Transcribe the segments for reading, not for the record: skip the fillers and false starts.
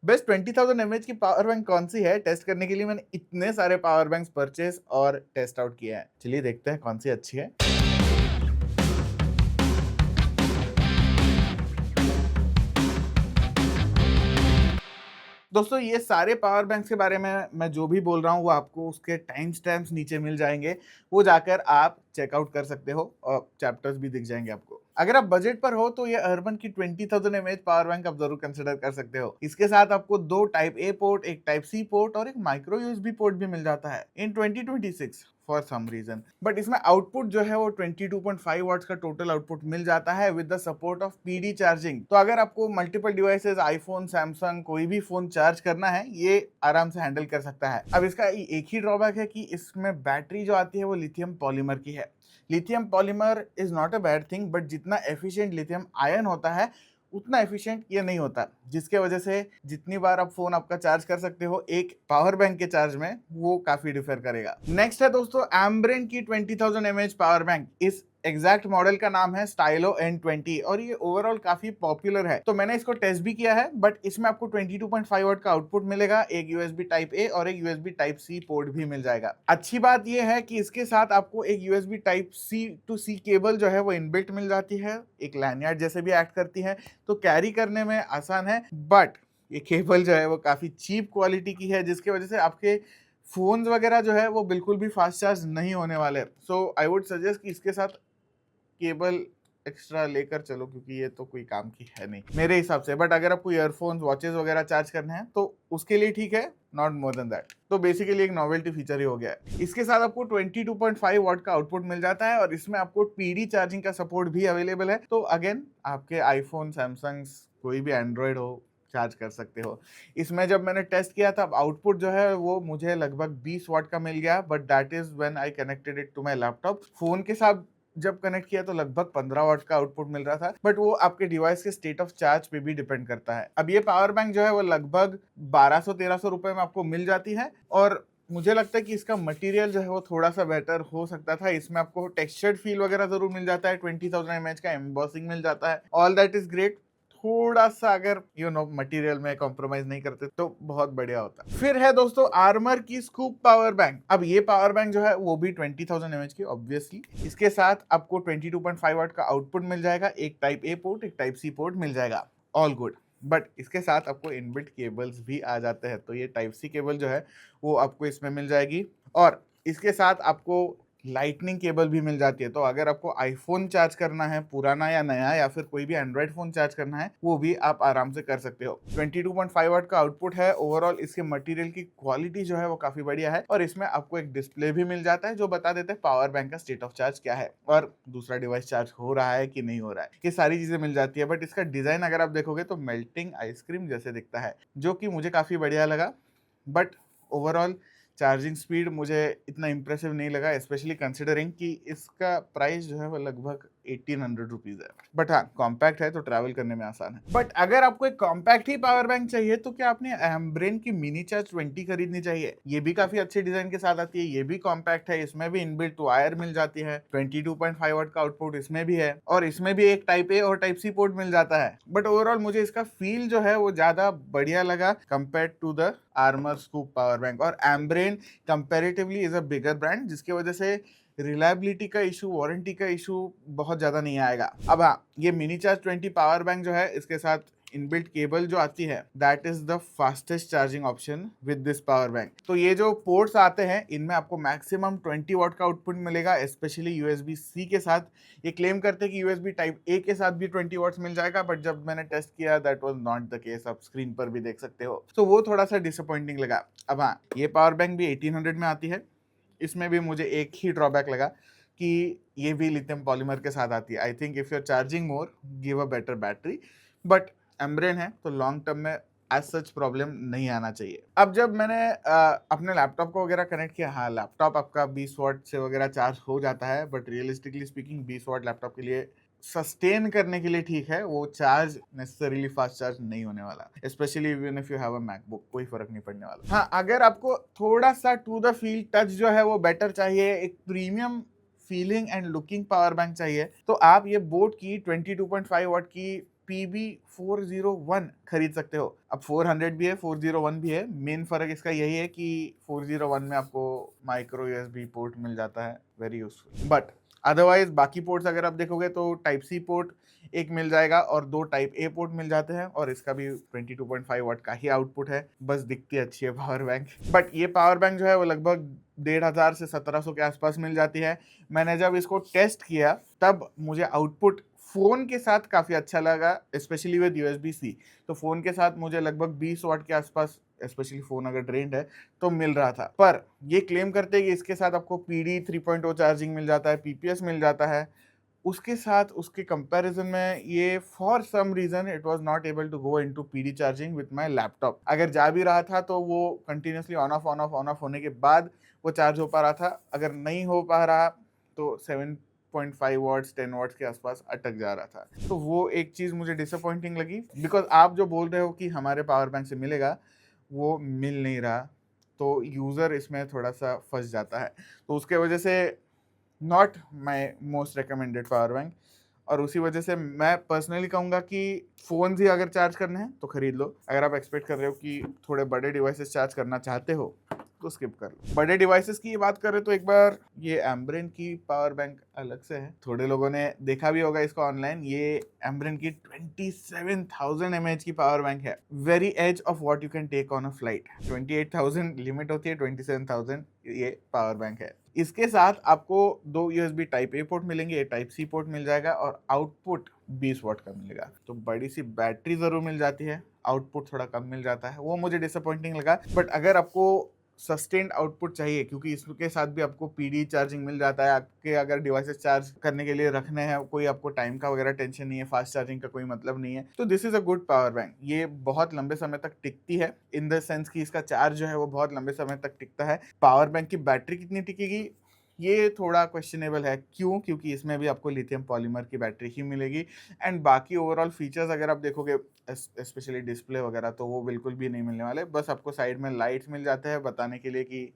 Best 20,000 mAh की power bank कौन सी है, टेस्ट करने के लिए मैंने इतने सारे पावर बैंक्स परचेज और टेस्ट आउट किए हैं। चलिए देखते हैं कौन सी अच्छी है। दोस्तों ये सारे पावर बैंक्स के बारे में मैं जो भी बोल रहा हूँ वो आपको उसके टाइम स्टैम्प्स नीचे मिल जाएंगे, वो जाकर आप चेकआउट कर सकते हो और चैप्टर्स भी दिख जाएंगे आपको। अगर आप बजट पर हो तो ये अर्बन की 20,000 mAh पावर बैंक आप जरूर कंसिडर कर सकते हो। इसके साथ आपको 2 टाइप ए पोर्ट, एक टाइप सी पोर्ट और एक माइक्रो यूएसबी पोर्ट भी मिल जाता है इन 2026 फॉर सम रीजन। बट इसमें आउटपुट जो है वो 22.5 वॉट्स का टोटल आउटपुट मिल जाता है with the support of PD charging. तो अगर आपको मल्टीपल डिवाइसेस, आईफोन, सैमसंग, कोई भी फोन चार्ज करना है, ये आराम से हैंडल कर सकता है। अब इसका एक ही ड्रॉबैक है कि इसमें बैटरी जो आती है वो लिथियम पॉलीमर की है। Lithium polymer is not a bad thing, but जितना एफिशिएंट लिथियम आयन होता है उतना एफिशिएंट ये नहीं होता, जिसके वजह से जितनी बार आप फोन आपका चार्ज कर सकते हो एक पावर बैंक के चार्ज में, वो काफी डिफर करेगा। नेक्स्ट है दोस्तों एम्ब्रेन की 20,000 mAh पावर बैंक। इस एग्जैक्ट मॉडल का नाम है स्टाइलो N20 और ये ओवरऑल काफी पॉपुलर है। तो मैंने इसको टेस्ट भी किया है, बट इसमें आपको 22.5 वॉट का आउटपुट मिलेगा, एक यूएसबी टाइप ए और एक यूएसबी टाइप सी पोर्ट भी मिल जाएगा। अच्छी बात ये है कि इसके साथ आपको एक USB type C to C cable जो है वो इनबिल्ट मिल जाती है, एक लैनियार्ड जैसे भी एक्ट करती है, तो कैरी करने में आसान है। बट ये केबल जो है वो काफी चीप क्वालिटी की है, जिसकी वजह से आपके फोन्स वगैरह जो है वो बिल्कुल भी फास्ट चार्ज नहीं होने वाले। सो आई वुड सजेस्ट कि इसके साथ केबल एक्स्ट्रा लेकर चलो, क्योंकि ये तो कोई काम की है नहीं मेरे हिसाब से। बट अगर आपको ईयरफोन्स, वॉचेस वगैरह चार्ज करने हैं तो उसके लिए ठीक है, नॉट मोर देन दैट। तो बेसिकली एक नोवेल्टी फीचर ही हो गया है। इसके साथ आपको 22.5 वॉट का आउटपुट मिल जाता है और इसमें आपको पीडी चार्जिंग का सपोर्ट भी अवेलेबल है। तो अगेन आपके आईफोन, सैमसंग, कोई भी एंड्रॉयड हो, चार्ज कर सकते हो। इसमें जब मैंने टेस्ट किया था, आउटपुट जो है वो मुझे लगभग 20 वॉट का मिल गया, but that is when I connected it to my laptop. Phone के साथ जब कनेक्ट किया तो लगभग 15 वॉट का आउटपुट मिल रहा था, बट वो आपके डिवाइस के स्टेट ऑफ चार्ज पे भी डिपेंड करता है। अब ये पावर बैंक जो है वो लगभग 1200-1300 रुपए में आपको मिल जाती है और मुझे लगता है कि इसका मटेरियल जो है वो थोड़ा सा बेटर हो सकता था। इसमें आपको टेक्सचर्ड फील वगैरह जरूर मिल जाता है, 20,000 mAh का एम्बॉसिंग मिल जाता है, ऑल दैट इज ग्रेट। थोड़ा सा अगर मटेरियल में कॉम्प्रोमाइज नहीं करते तो बहुत बढ़िया होता। फिर है दोस्तों आर्मर की स्कूप पावर बैंक। अब ये पावर बैंक जो है वो भी 20,000 mAh की ऑब्वियसली। इसके साथ आपको 22.5 वाट का आउटपुट मिल जाएगा, एक टाइप ए पोर्ट, एक टाइप सी पोर्ट मिल जाएगा, ऑल गुड। बट इसके साथ आपको इनबिल्ट केबल्स भी आ जाते हैं, तो ये टाइप सी केबल जो है वो आपको इसमें मिल जाएगी और इसके साथ आपको लाइटनिंग केबल भी मिल जाती है। तो अगर आपको आईफोन चार्ज करना है, पुराना या नया, या फिर कोई भी एंड्रॉइड फोन चार्ज करना है, वो भी आप आराम से कर सकते हो। 22.5 वाट का आउटपुट है। ओवरऑल इसके मटेरियल की क्वालिटी जो है वो काफी बढ़िया है और इसमें आपको एक डिस्प्ले भी मिल जाता है जो बता देता है पावर बैंक का स्टेट ऑफ चार्ज क्या है और दूसरा डिवाइस चार्ज हो रहा है कि नहीं हो रहा है, ये सारी चीजें मिल जाती है। बट इसका डिजाइन अगर आप देखोगे तो मेल्टिंग आइसक्रीम जैसे दिखता है, जो कि मुझे काफी बढ़िया लगा। बट ओवरऑल चार्जिंग स्पीड मुझे इतना इंप्रेसिव नहीं लगा, स्पेशली कंसिडरिंग कि इसका प्राइस जो है वो लगभग 1800 रुपीज है। बट हाँ, कॉम्पैक्ट है तो ट्रैवल करने में आसान है। बट अगर आपको एक कॉम्पैक्ट ही पावर बैंक चाहिए तो क्या आपने एम्ब्रेन की मिनी चार्ज 20 खरीदनी चाहिए। ये भी काफी अच्छे डिजाइन के साथ आती है, ये भी कॉम्पैक्ट है, इसमें भी इनबिल्ट वायर मिल जाती है, 22.5 वाट का आउटपुट इसमें भी है और इसमें भी एक टाइप ए और टाइप सी पोर्ट मिल जाता है। बट ओवरऑल मुझे इसका फील जो है वो ज्यादा बढ़िया लगा compare to the armour scoop power bank. और Ambrane comparatively is a bigger brand, जिसकी वजह से रिलायबिलिटी का इशू, वारंटी का इशू बहुत ज्यादा नहीं आएगा। अब हाँ, ये मिनी चार्ज 20 पावर बैंक जो है इसके साथ इनबिल्ट केबल जो आती है, that is the fastest charging option with this power bank. तो ये जो पोर्ट्स आते हैं इनमें आपको मैक्सिमम 20 वॉट का आउटपुट मिलेगा, स्पेशली यूएसबी सी के साथ। ये क्लेम करते हैं कि यूएसबी टाइप ए के साथ भी 20 वॉट्स मिल जाएगा, बट जब मैंने टेस्ट किया that was not the case, आप स्क्रीन पर भी देख सकते हो। तो वो थोड़ा सा डिसअपॉइंटिंग लगा। अब हाँ, ये पावर बैंक भी 1800 में आती है। इसमें भी मुझे एक ही ड्रॉबैक लगा कि ये भी लिथियम पॉलीमर के साथ आती है। I think if you are charging more, give a better battery. But Ambrane है तो लॉन्ग टर्म में एज सच प्रॉब्लम नहीं आना चाहिए। अब जब मैंने अपने लैपटॉप को वगैरह कनेक्ट किया, हाँ लैपटॉप आपका 20 वॉट से वगैरह चार्ज हो जाता है, but realistically speaking 20 what laptop के लिए सस्टेन करने के लिए ठीक है, वो चार्ज नेसेसरीली फास्ट चार्ज नहीं होने वाला, specially even if you have a MacBook, कोई फर्क नहीं पड़ने वाला। हाँ, अगर आपको थोड़ा सा टू द फील टच जो है वो बेटर चाहिए, एक premium feeling and looking power bank चाहिए, तो आप ये बोट की 22.5 वाट की PB401 खरीद सकते हो। अब 400 भी है, 401 भी है। मेन फ़र्क इसका यही है कि 401 में आपको माइक्रो यूएसबी पोर्ट मिल जाता है, वेरी यूजफुल। बट अदरवाइज बाकी पोर्ट्स अगर आप देखोगे तो टाइप सी पोर्ट एक मिल जाएगा और 2 टाइप ए पोर्ट मिल जाते हैं, और इसका भी 22.5 वाट का ही आउटपुट है, बस दिखती अच्छी है पावर बैंक। बट ये पावर बैंक जो है वो लगभग 1500 से 1700 के आसपास मिल जाती है। मैंने जब इसको टेस्ट किया तब मुझे आउटपुट फ़ोन के साथ काफ़ी अच्छा लगा, स्पेशली विद यूएसबी सी। तो फ़ोन के साथ मुझे लगभग 20 वाट के आसपास, स्पेशली फ़ोन अगर ड्रेन्ड है तो मिल रहा था। पर ये क्लेम करते हैं कि इसके साथ आपको PD 3.0 चार्जिंग मिल जाता है, PPS मिल जाता है। उसके साथ उसके कंपैरिजन में ये for some reason it was not able to go into PD charging with my laptop. अगर जा भी रहा था तो वो कंटिन्यूअसली ऑन ऑफ होने के बाद वो चार्ज हो पा रहा था। अगर नहीं हो पा रहा तो 7.5 वॉट्स 10 वॉट्स के आसपास अटक जा रहा था। तो वो एक चीज़ मुझे डिसअपॉइंटिंग लगी, बिकॉज आप जो बोल रहे हो कि हमारे पावर बैंक से मिलेगा, वो मिल नहीं रहा। तो यूज़र इसमें थोड़ा सा फंस जाता है। तो उसके वजह से not my most recommended power bank. और उसी वजह से मैं पर्सनली कहूँगा कि फ़ोन ही अगर चार्ज करने हैं तो ख़रीद लो। अगर आप एक्सपेक्ट कर रहे हो कि थोड़े बड़े डिवाइसेस चार्ज करना चाहते हो तो स्किप कर लो। बड़े डिवाइसेस की बात करें तो एक बार ये एम्ब्रेन की पावर बैंक अलग से है। थोड़े लोगों ने देखा भी होगा इसको ऑनलाइन। ये एम्ब्रेन की 27,000 mAh की पावर बैंक है, very edge of what you can take on a flight. 28,000 limit होती है, 27,000 ये पावर बैंक है। इसके साथ आपको 2 USB टाइप ए पोर्ट मिलेंगे, टाइप सी पोर्ट मिल जाएगा और आउटपुट 20 वाट का मिलेगा। तो बड़ी सी बैटरी ज़रूर मिल जाती है, आउटपुट थोड़ा कम मिल जाता है, वो मुझे डिसअपॉइंटिंग लगा। बट अगर आपको सस्टेन्ड आउटपुट चाहिए, क्योंकि इसके साथ भी आपको PD चार्जिंग मिल जाता है, आपके अगर डिवाइसेस चार्ज करने के लिए रखने हैं, कोई आपको टाइम का वगैरह टेंशन नहीं है, फास्ट चार्जिंग का कोई मतलब नहीं है, तो this is a good power bank. ये बहुत लंबे समय तक टिकती है, इन द सेंस कि इसका चार्ज जो है वो बहुत लंबे समय तक टिकता है। पावर बैंक की बैटरी कितनी टिकेगी ये थोड़ा क्वेश्चनेबल है। क्यों? क्योंकि इसमें भी आपको लिथियम पॉलीमर की बैटरी ही मिलेगी। एंड बाकी ओवरऑल फीचर्स अगर आप देखोगे, स्पेशली डिस्प्ले वगैरह, तो वो बिल्कुल भी नहीं मिलने वाले। बस आपको साइड में लाइट्स मिल जाते हैं बताने के लिए कि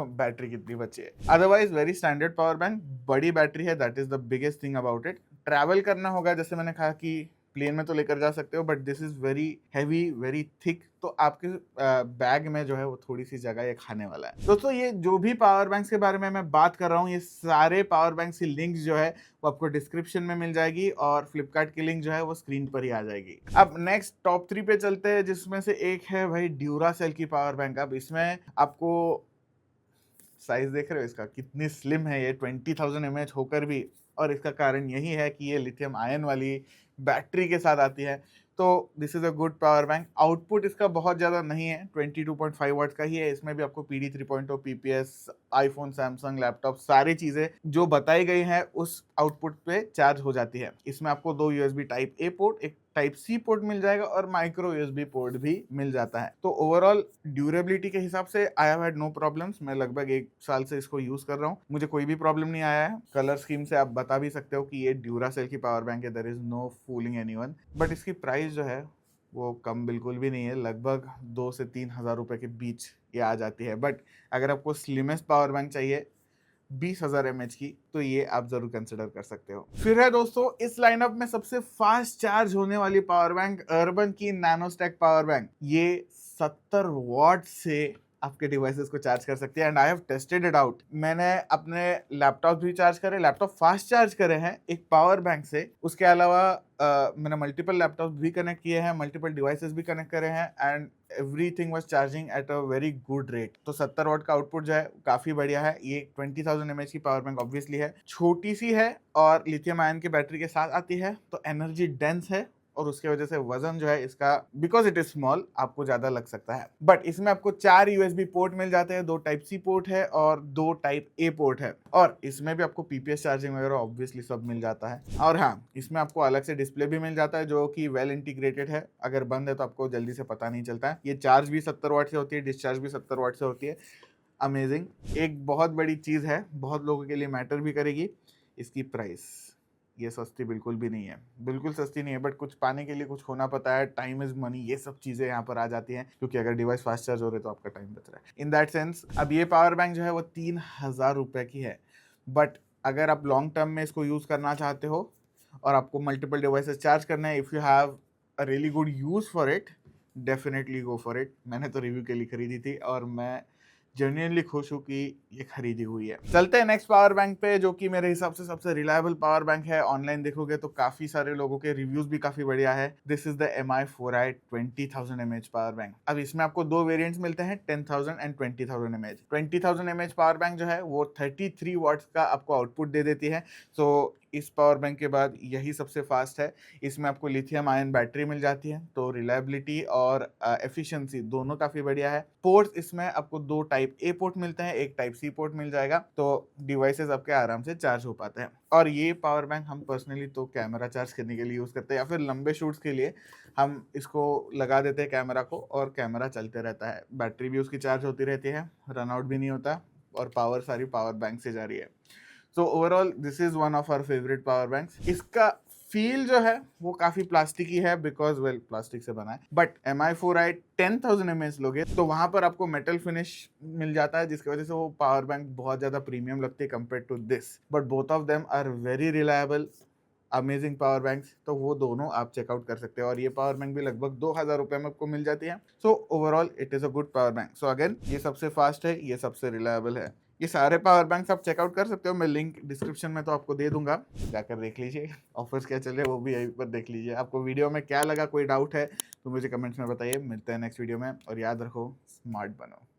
बैटरी कितनी बची है। Otherwise very standard power bank, बड़ी बैटरी है, that is the biggest thing about it. Travel करना होगा, जैसे मैंने कहा कि प्लेन में तो लेकर जा सकते हो, but this is very heavy, very thick, तो आपके बैग में जो है वो थोड़ी सी जगह ये खाने वाला है। दोस्तों, ये जो भी पावर बैंक्स के बारे में मैं बात कर रहा हूँ, ये सारे पावर बैंक्स की लिंक्स जो है वो आपको डिस्क्रिप्शन में मिल जाएगी, और फ्लिपकार्ट की लिंक जो है वो स्क्रीन पर ही आ जाएगी। अब नेक्स्ट टॉप 3 पे चलते हैं, जिसमें से एक है भाई ड्यूरासेल की पावर बैंक। अब इसमें आपको साइज देख रहे हो इसका, कितनी स्लिम है ये, 20,000 mAh होकर भी, और इसका कारण यही है कि ये लिथियम आयन वाली बैटरी के साथ आती है। तो this is a good power bank. Output इसका बहुत ज़्यादा नहीं है, 22.5 वाट का ही है। इसमें भी आपको PD 3.0, PPS, iPhone, Samsung, laptop, सारी चीज़ें जो बताई गई हैं उस आउटपुट पे चार्ज हो जाती है। इसमें आपको 2 USB टाइप ए पोर्ट, एक टाइप सी पोर्ट मिल जाएगा और माइक्रो USB पोर्ट भी मिल जाता है। तो ओवरऑल ड्यूरेबिलिटी के हिसाब से I have had no problems. मैं लगभग 1 साल से इसको यूज कर रहा हूँ, मुझे कोई भी प्रॉब्लम नहीं आया है। कलर स्कीम से आप बता भी सकते हो कि ये ड्यूरासेल की पावर बैंक है, there is no fooling anyone. But इसकी प्राइस जो है वो कम बिल्कुल भी नहीं है, लगभग 2 से 3 हज़ार रुपए के बीच ये आ जाती है। बट अगर आपको स्लिमेस्ट पावर बैंक चाहिए 20,000 mAh की, तो ये आप जरूर कंसिडर कर सकते हो। फिर है दोस्तों इस लाइनअप में सबसे फास्ट चार्ज होने वाली पावर बैंक, अर्बन की नैनोस्टैक पावर बैंक। ये 70 वॉट से आपके डिवाइसेस को चार्ज कर सकती है, and I have tested it out. मैंने अपने लैपटॉप भी चार्ज करे, लैपटॉप फास्ट चार्ज करे हैं एक पावर बैंक से। उसके अलावा मैंने मल्टीपल लैपटॉप भी कनेक्ट किए हैं, मल्टीपल डिवाइसेस भी कनेक्ट करे हैं, and everything was charging at a very good rate. तो 70 वॉट का आउटपुट जो है काफी बढ़िया है। ये 20,000 mAh की पावर बैंक ऑब्वियसली है, छोटी सी है और लिथियम आयन की बैटरी के साथ आती है, तो एनर्जी डेंस है, और उसके वजह से वजन जो है इसका, बिकॉज इट इज स्मॉल, आपको ज्यादा लग सकता है। बट इसमें आपको 4 USB पोर्ट मिल जाते हैं, 2 टाइप सी पोर्ट है और 2 टाइप ए पोर्ट है, और इसमें भी आपको PPS चार्जिंग वगैरह ऑब्वियसली सब मिल जाता है। और हाँ, इसमें आपको अलग से डिस्प्ले भी मिल जाता है जो कि वेल इंटीग्रेटेड है, अगर बंद है तो आपको जल्दी से पता नहीं चलता है। ये चार्ज भी 70 वाट से होती है, डिस्चार्ज भी 70 वाट से होती है। अमेजिंग। एक बहुत बड़ी चीज़ है, बहुत लोगों के लिए मैटर भी करेगी, इसकी प्राइस। ये सस्ती बिल्कुल भी नहीं है, बिल्कुल सस्ती नहीं है, बट कुछ पाने के लिए कुछ खोना पड़ता है, टाइम इज मनी, ये सब चीज़ें यहाँ पर आ जाती हैं, क्योंकि अगर डिवाइस फास्ट चार्ज हो रहे तो आपका टाइम बच रहा है। इन दैट सेंस अब ये पावर बैंक जो है वो 3,000 रुपये की है, बट अगर आप लॉन्ग टर्म में इसको यूज़ करना चाहते हो और आपको मल्टीपल डिवाइसेस चार्ज करना है, if you have a really good use for it, definitely go for it. मैंने तो रिव्यू के लिए खरीदी थी और मैं जेन्युइनली खुश हूँ कि ये खरीदी हुई है। चलते हैं नेक्स्ट पावर बैंक पे, जो कि मेरे हिसाब से सबसे रिलायबल पावर बैंक है। ऑनलाइन देखोगे तो काफी सारे लोगों के रिव्यूज भी काफी बढ़िया है। This is the MI4i 20,000 mAh power bank. अब इसमें आपको दो वेरिएंट्स मिलते हैं, 10,000 and 20,000 mAh। 20,000 mAh power bank जो है वो 33 वॉट्स का आपको आउटपुट दे देती है। सो इस पावर बैंक के बाद यही सबसे फास्ट है। इसमें आपको लिथियम आयन बैटरी मिल जाती है, तो रिलायबिलिटी और एफिशिएंसी दोनों काफी बढ़िया है। पोर्ट्स इसमें आपको दो टाइप ए पोर्ट मिलते हैं, एक टाइप सी पोर्ट मिल जाएगा, तो डिवाइसेस आपके आराम से चार्ज हो पाते हैं। और ये पावर बैंक हम पर्सनली तो कैमरा चार्ज करने के लिए यूज़ करते हैं, या फिर लंबे शूट्स के लिए हम इसको लगा देते हैं कैमरा को और कैमरा चलते रहता है। बैटरी भी उसकी चार्ज होती रहती है, रन आउट भी नहीं होता और पावर सारी पावर बैंक से जा रही है। So overall this is one of our favourite power banks. इसका फील जो है वो काफी प्लास्टिक ही है, बिकॉज वेल प्लास्टिक से बना है। बट MI4i 10,000 mAh लोगे तो वहां पर आपको मेटल फिनिश मिल जाता है, जिसकी वजह से वो पावर बैंक बहुत ज्यादा प्रीमियम लगती है compare to this. But both of them are very reliable, amazing power banks, तो वो दोनों आप चेकआउट कर सकते हो। और ये पावर बैंक भी लगभग 2,000 रुपए में आपको मिल जाती है। So overall it is a good power bank. So again ये सबसे फास्ट है, ये सबसे रिलायबल है। ये सारे पावर बैंक्स आप चेकआउट कर सकते हो, मैं लिंक डिस्क्रिप्शन में तो आपको दे दूंगा, जाकर देख लीजिए। ऑफर्स क्या चल रहे हैं वो भी यहीं पर देख लीजिए। आपको वीडियो में क्या लगा, कोई डाउट है तो मुझे कमेंट्स में बताइए। मिलते हैं नेक्स्ट वीडियो में, और याद रखो स्मार्ट बनो।